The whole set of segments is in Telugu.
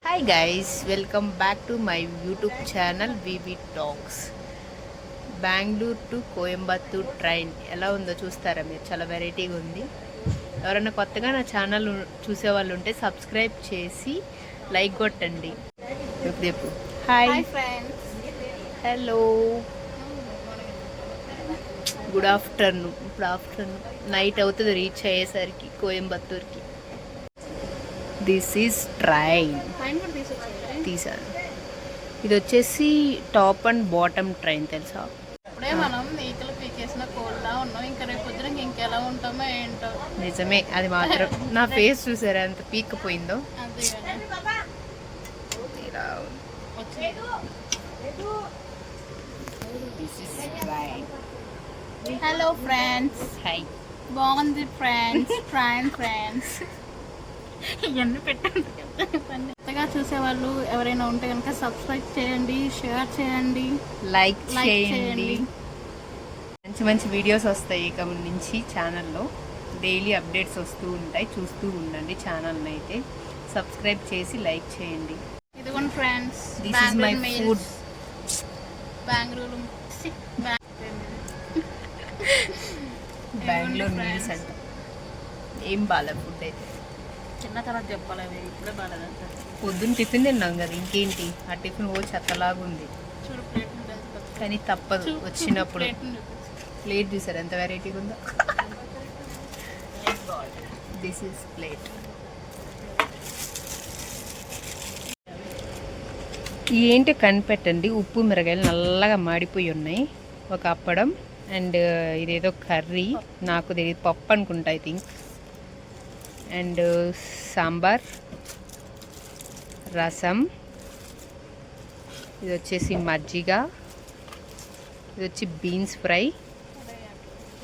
Hi guys, welcome back to my YouTube channel VV Talks. Bengaluru to Coimbatore train ఎలా ఉందో చూస్తారా మీరు? చాలా వెరైటీగా ఉంది. ఎవరైనా కొత్తగా నా ఛానల్ చూసేవాళ్ళు ఉంటే సబ్స్క్రైబ్ చేసి లైక్ కొట్టండి. రేపు hi friends, hello, good afternoon. Night అవుతుంది రీచ్ అయ్యేసరికి కోయంబత్తూర్కి. దిస్ ఈజ్ ట్రైన్ తీసాను. ఇది వచ్చేసి టాప్ అండ్ బాటమ్ ట్రైన్, తెలుసా? ఇప్పుడే మనం ఈకలు పీకేసిన కోల్లా ఉన్నాం. ఇంకా రేపు పొద్దున ఇంకెలా ఉంటామో ఏంటో. నిజమే, అది మాత్రం. నా ఫేస్ చూసారా ఎంత పీక్కపోయిందో. అదే ఇలా హలో ఫ్రెండ్స్, హాయ్. బాగుంది ఫ్రెండ్స్. ఫ్రెండ్స్ ఇవన్నీ పెట్టండి. కొత్తగా చూసేవాళ్ళు ఎవరైనా ఉంటే కనుక సబ్స్క్రైబ్ చేయండి, షేర్ చేయండి, లైక్ చేయండి. చేయండి. మంచి మంచి వీడియోస్ వస్తాయి ఇక నుంచి ఛానల్లో. డైలీ అప్డేట్స్ వస్తూ ఉంటాయి, చూస్తూ ఉండండి. ఛానల్ని అయితే సబ్స్క్రైబ్ చేసి లైక్ చేయండి. ఇదిగోండి friends, this is my food. Bengaluru Bengaluru meals అంట. ఏం బాగా ఫుడ్ అయితే. చిన్న తర్వాత చెప్పాలి, ఇప్పుడే బాగాలేదంట. పొద్దున్న టిఫిన్ తిన్నాం కదా, ఇంకేంటి? ఆ టిఫిన్ ఓ చెత్తలాగా ఉంది. చూడు ప్లేట్ కానీ తప్పదు వచ్చినప్పుడు. ప్లేట్ చూసారు ఎంత వెరైటీగా ఉందో. This is plate. ఏంటో కనిపెట్టండి. ఉప్పు మిరగాయలు నల్లగా మాడిపోయి ఉన్నాయి. ఒక అప్పడం అండ్ ఇదేదో కర్రీ, నాకు తెలియదు, పప్పు అనుకుంటా ఐ థింక్. అండ్ సాంబార్, రసం, ఇది వచ్చేసి మజ్జిగ, ఇది వచ్చి బీన్స్ ఫ్రై,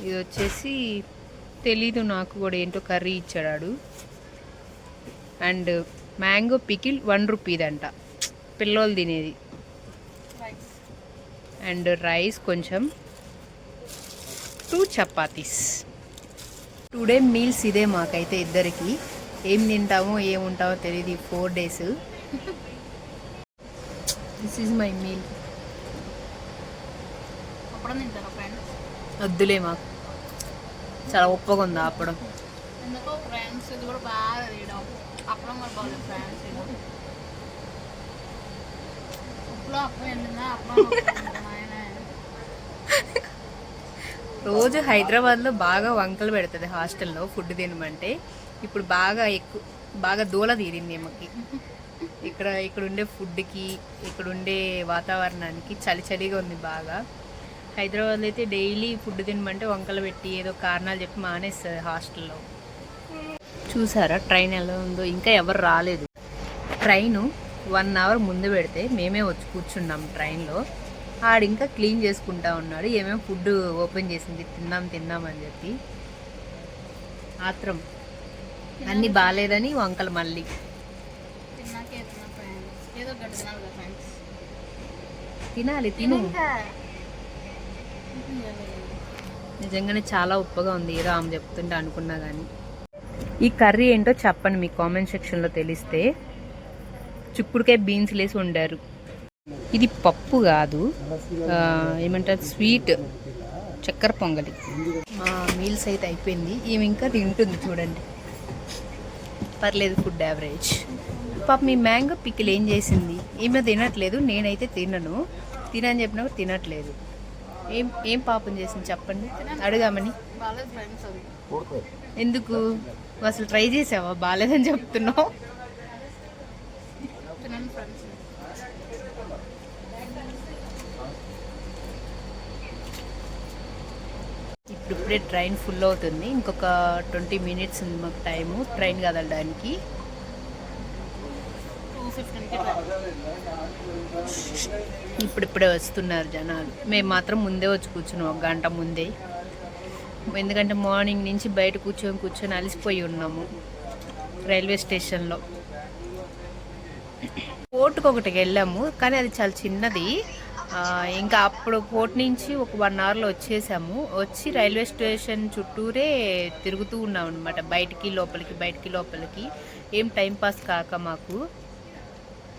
ఇది వచ్చేసి తెలీదు నాకు కూడా ఏంటో కర్రీ ఇచ్చాడు. అండ్ మ్యాంగో పికిల్ 1 రూపీదంట, పిల్లోలు తినేది. అండ్ రైస్ కొంచెం, 2 చపాతీస్. టుడే మీల్స్ ఇదే మాకైతే ఇద్దరికి. ఏం తింటామో ఏముంటామో తెలియదు ఈ 4 days. This is my meal. అప్పుడు తింటారా ఫ్రెండ్స్? వద్దులే, మాకు చాలా ఉప్పగా ఉంది అప్పడం. ఎందుకో ఫ్రెండ్స్ ఇది కూడా బాగా తీయడం. అప్పుడు మరి బాగుంది ఫ్రెండ్స్. ఇది ఉప్పులో అప్పుడు వెళ్ళిందా? అప్పుడు ఆయన రోజు హైదరాబాద్లో బాగా వంకలు పెడుతుంది హాస్టల్లో ఫుడ్ తినమంటే. ఇప్పుడు బాగా దూల తీరింది ఏమకి. ఇక్కడ ఉండే ఫుడ్కి, ఇక్కడ ఉండే వాతావరణానికి చలిగా ఉంది బాగా. హైదరాబాద్లో అయితే డైలీ ఫుడ్ తినమంటే వంకలు పెట్టి ఏదో కారణాలు చెప్పి మానేస్తుంది హాస్టల్లో. చూసారా ట్రైన్ ఎలా ఉందో? ఇంకా ఎవరు రాలేదు. ట్రైను 1 hour ముందు పెడితే మేమే వచ్చి కూర్చున్నాం ట్రైన్లో. ఆడు ఇంకా క్లీన్ చేసుకుంటా ఉన్నాడు. ఏమేమి ఫుడ్ ఓపెన్ చేసింది, తిందాం అని చెప్పి. ఆత్రం అన్నీ బాగాలేదని వంకలు మళ్ళీ. తినాలి, తిను. నిజంగానే చాలా ఉప్పగా ఉంది. ఏదో ఆమె చెప్తుంటే అనుకున్నా కానీ. ఈ కర్రీ ఏంటో చెప్పండి మీ కామెంట్ సెక్షన్లో తెలిస్తే. చిక్కుడుకాయ బీన్స్ లేసి వండారు. ఇది పప్పు కాదు, ఏమంటారు, స్వీట్ చక్కెర పొంగలి. మా మీల్స్ అయితే అయిపోయింది. ఈమె ఇంకా తింటుంది చూడండి. పర్లేదు, ఫుడ్ యావరేజ్. పాప మీ మ్యాంగో పికిల్ ఏం చేసింది? ఈమె తినట్లేదు, నేనైతే తినని చెప్పినప్పుడు తినట్లేదు. ఏం పాపం చేసింది చెప్పండి, అడుగామని. ఎందుకు అసలు ట్రై చేసావా? బాగాలేదని చెప్తున్నావు. ఇప్పుడే ట్రైన్ ఫుల్ అవుతుంది. ఇంకొక 20 minutes ఉంది మాకు టైము ట్రైన్ కదలడానికి. ఇప్పుడిప్పుడే వస్తున్నారు జనాలు. మేము మాత్రం ముందే వచ్చి కూర్చున్నాం, 1 గంట ముందే. ఎందుకంటే మార్నింగ్ నుంచి బయట కూర్చొని అలసిపోయి ఉన్నాము రైల్వే స్టేషన్లో. పోర్టుకు ఒకటికి వెళ్ళాము, కానీ అది చాలా చిన్నది. ఇంకా అప్పుడు పోర్ట్ నుంచి ఒక 1 hourలో వచ్చేసాము. వచ్చి రైల్వే స్టేషన్ చుట్టూరే తిరుగుతూ ఉన్నాం అనమాట, బయటికి లోపలికి. ఏం టైం పాస్ కాక మాకు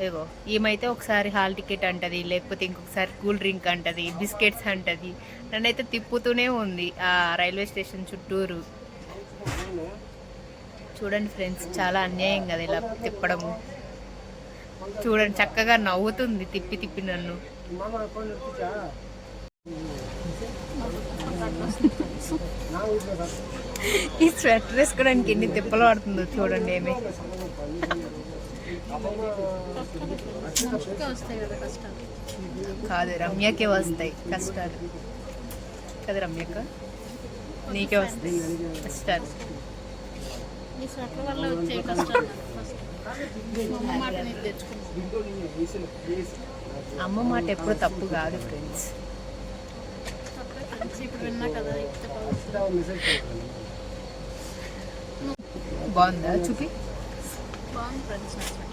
ఏగో ఈమైతే ఒకసారి హాల్ టికెట్ అంటది, లేకపోతే ఇంకొకసారి కూల్ డ్రింక్ అంటది, బిస్కెట్స్ అంటది. నన్నైతే తిప్పుతూనే ఉంది ఆ రైల్వే స్టేషన్ చుట్టూరు. చూడండి ఫ్రెండ్స్, చాలా అన్యాయం కదా ఇలా తిప్పడము. చూడండి చక్కగా నవ్వుతుంది తిప్పి తిప్పి నన్ను. ఈ స్వెటర్ వేసుకోవడానికి ఎన్ని తిప్పలు పడుతుందో చూడండి. ఏమి వస్తాయి కదా కష్టాలు. కాదు, రమ్యకే వస్తాయి కష్టాలు కదా రమ్యక్క, నీకే వస్తాయి కష్టాలు. ఈ స్వెటర్ వల్ల వచ్చే కష్టాలు ఫస్ట్ మా అమ్మ మాట నేను తెచ్చుకున్నాను. అమ్మ మాట ఎప్పుడు తప్పు కాదు ఫ్రెండ్స్. తప్పే ఫ్రెండ్స్, ఇప్పుడు విన్నా కదా ఇస్తే బాగుందా చూపి. బాగుంది ఫ్రెండ్స్ నా sweater.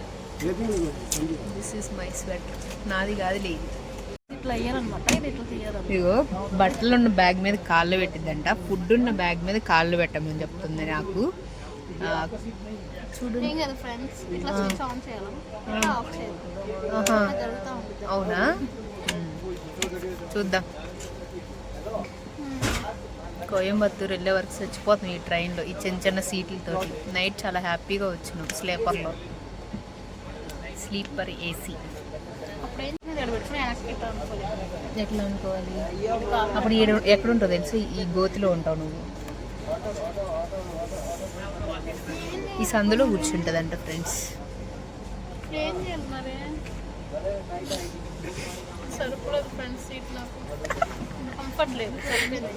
This is my sweater. నాది కాదు లేదు. ఇట్లా అయ్యారనమాట, ఇది ఇట్లా తీయాలన్నమాట. ఇగో బట్టలు ఉన్న బ్యాగ్ మీద కాళ్ళు పెట్టిద్దంట, ఫుడ్ ఉన్న బ్యాగ్ మీద కాళ్ళు పెట్టమని చెప్తుంది నాకు. చూడు. ఏం కదా ఫ్రెండ్స్, ఇట్లా స్విచ్ ఆన్ చేయాలి, ఇట్లా ఆఫ్ చేయాలి, ఆహా. ఇట్లా జరుగుతూ ఉంటుంది. అవునా, చూద్దాం. కోయంబత్తూరు వెళ్ళే వరకు చచ్చిపోతుంది ఈ ట్రైన్లో, ఈ చిన్న చిన్న సీట్లతో. నైట్ చాలా హ్యాపీగా వచ్చినాం స్లీపర్లో, స్లీపర్ ఏసీ. అప్పుడు ఏం చేయాలి, పెట్టుకుని వెనక్కి ఇట్లా అనుకోలేదు. ఎట్లా అనుకోవాలి, అప్పుడు ఎక్కడ ఉంటావు తెలుసు, ఈ గోతిలో ఉంటావు నువ్వు. ఈ సందులో కూర్చుంటుందంట ఫ్రెండ్స్. ఏం చేయాలి మరి, సరిపోలేదు ఫ్రెండ్స్ సీట్ నాకు, కంఫర్ట్ లేదు. సరిపోయింది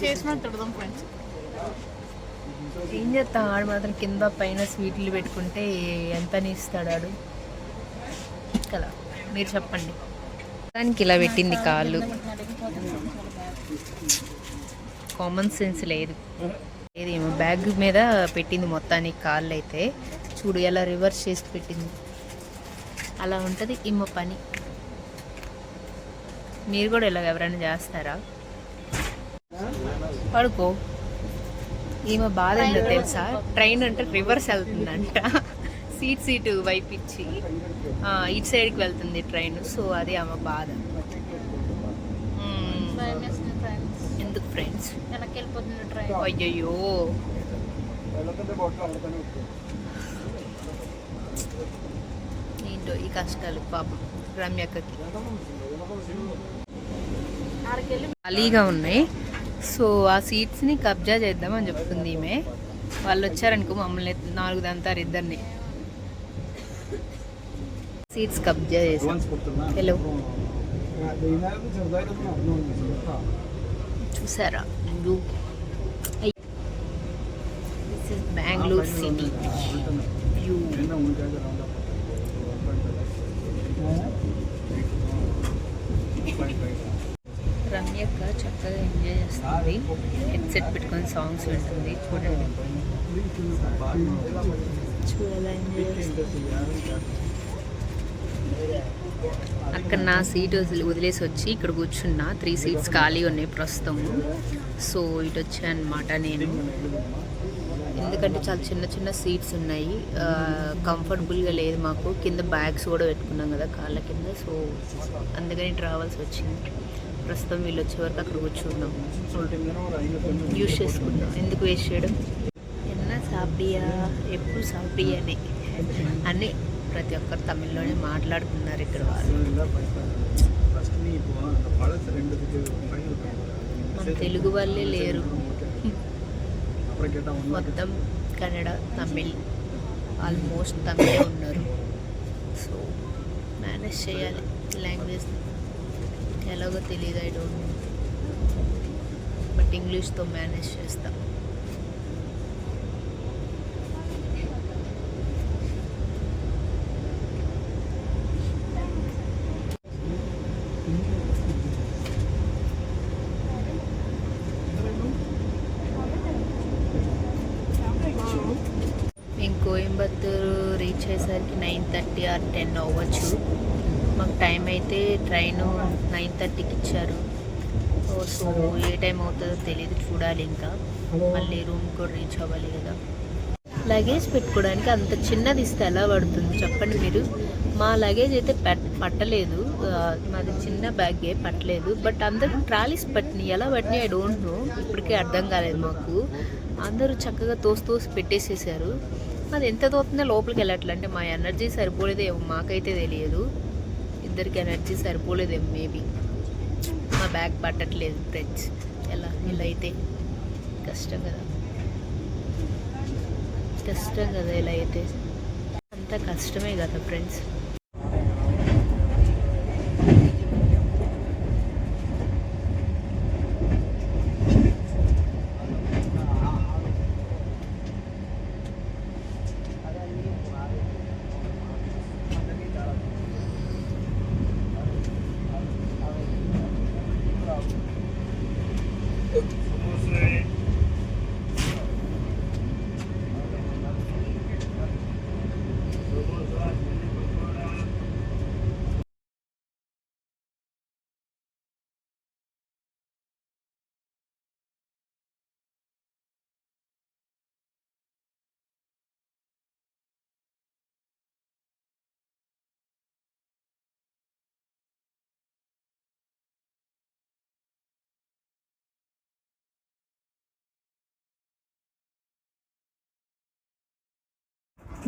చేసినట్టు తిడదాం ఫ్రెండ్స్. ఏం చేస్తాం, ఆడు మాత్రం కింద పైన స్వీట్లు పెట్టుకుంటే ఎంతని ఇస్తాడు ఆడు కదా. మీరు చెప్పండి. దానికి ఇలా పెట్టింది కాళ్ళు, కామన్ సెన్స్ లేదు. ఏదేమో బ్యాగ్ మీద పెట్టింది మొత్తానికి కాళ్ళు అయితే. చూడు ఎలా రివర్స్ చేసి పెట్టింది. అలా ఉంటుంది ఈమె పని. మీరు కూడా ఇలా ఎవరైనా చేస్తారా? పడుకో. ఈమె బాధ ఏంటో తెలుసా, ట్రైన్ అంటే రివర్స్ వెళ్తుందంట, సీటు వైపు ఇచ్చి ఇటు సైడ్కి వెళ్తుంది ట్రైన్. సో అది ఆమె బాధ. భయం వేస్తుంది ఫ్రెండ్స్. ఎందుకు ఫ్రెండ్స్? వెనక్కి వెళ్ళిపోతుంది ట్రైన్. అయ్యయ్యో, ఏంటో ఈ కష్టాలు పాపం రమ్యక్కకి. ఆడికెళ్ళి ఖాళీగా ఉన్నాయి, సో ఆ సీట్స్ని కబ్జా చేద్దామని చెప్తుంది ఈమె. వాళ్ళు వచ్చారనుకో మమ్మల్ని 4 దంతారు ఇద్దరిని. సీట్స్ కబ్జా చేసాం. హలో, చూసారా? This is Bengaluru city view. రమ్యక్క చక్కగా ఎంజాయ్ చేస్తుంది, హెడ్సెట్ పెట్టుకొని సాంగ్స్ వింటుంది. చూడండి, చూడాలా ఎంజాయ్ చేస్తుంది. అక్కడ నా సీట్ వదిలేసి వచ్చి ఇక్కడ కూర్చున్నా. 3 సీట్స్ ఖాళీ ఉన్నాయి ప్రస్తుతం. సో ఇటు వచ్చాను అనమాట నేను, ఎందుకంటే చాలా చిన్న చిన్న సీట్స్ ఉన్నాయి. కంఫర్టబుల్గా లేదు మాకు. కింద బ్యాగ్స్ కూడా పెట్టుకున్నాం కదా కాళ్ళ కింద, సో అందుకని రావాల్సి వచ్చింది. ప్రస్తుతం వీళ్ళు వచ్చే వరకు అక్కడ కూర్చుందాం, యూస్ చేసుకుందాం. ఎందుకు వేస్ట్ చేయడం. ఎన్నా సాపియా, ఎప్పుడు సాపియానే అని ప్రతి ఒక్కరు తమిళ్లోనే మాట్లాడుతున్నారు ఇక్కడ వాళ్ళు. మన తెలుగు వాళ్ళే లేరు, మొత్తం కన్నడ, తమిళ్, ఆల్మోస్ట్ తమిళే ఉన్నారు. సో మేనేజ్ చేయాలి లాంగ్వేజ్. ఎలాగో తెలియదు, ఐ డోంట్ నో, బట్ ఇంగ్లీష్తో మేనేజ్ చేస్తాం. మేము కోయంబత్తూరు రీచ్ అయ్యేసరికి 9:30 or 10 అవ్వచ్చు. మాకు టైం అయితే ట్రైన్ 9:30కి ఇచ్చారు. సో ఏ టైం అవుతుందో తెలియదు, చూడాలి. ఇంకా మళ్ళీ రూమ్ కూడా రీచ్ అవ్వాలి కదా. లగేజ్ పెట్టుకోవడానికి అంత చిన్నది ఇస్తే ఎలా పడుతుంది చెప్పండి మీరు. మా లగేజ్ అయితే పట్టలేదు, మాది చిన్న బ్యాగే పట్టలేదు. బట్ అందరూ ట్రాలీస్ పట్టినాయి, ఎలా పట్టినాయి ఐ డోంట్ నో, ఇప్పటికే అర్థం కాలేదు మాకు. అందరూ చక్కగా తోసి పెట్టేసేసారు. అది ఎంత తోతుందో లోపలికి వెళ్ళట్లే, అంటే మా ఎనర్జీ సరిపోలేదేమో, మాకైతే తెలియదు. ఇద్దరికి ఎనర్జీ సరిపోలేదేమో మేబీ. మా బ్యాగ్ పట్టట్లేదు ఫ్రెండ్స్. ఇలా అయితే కష్టం కదా, ఇలా అయితే అంత కష్టమే కదా ఫ్రెండ్స్.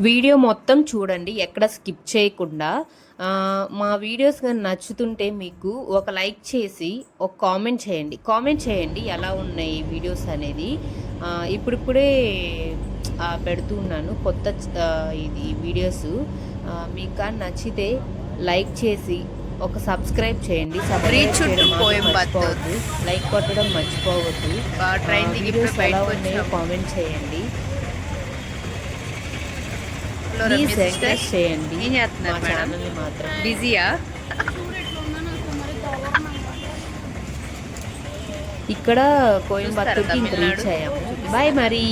వీడియో మొత్తం చూడండి, ఎక్కడ స్కిప్ చేయకుండా. మా వీడియోస్ కానీ నచ్చుతుంటే మీకు ఒక లైక్ చేసి ఒక కామెంట్ చేయండి ఎలా ఉన్నాయి వీడియోస్ అనేది. ఇప్పుడిప్పుడే పెడుతూ ఉన్నాను కొత్త ఇది వీడియోస్. మీకు కానీ నచ్చితే లైక్ చేసి ఒక సబ్స్క్రైబ్ చేయండి. లైక్ కొట్టడం మర్చిపోవద్దు. ఎలా ఉన్నాయో కామెంట్ చేయండి. ప్లీజ్ ఎంకరేజ్ చేయండి. ఏం చేస్తున్నారు మా ఛానల్ని మాత్రం. బిజీయా? చూడు ఎట్లా ఉందో నాకు మరి దారుణంగా. ఇక్కడ కోయంబత్తూర్కి రీచ్ అయ్యాము. బాయ్ మరి.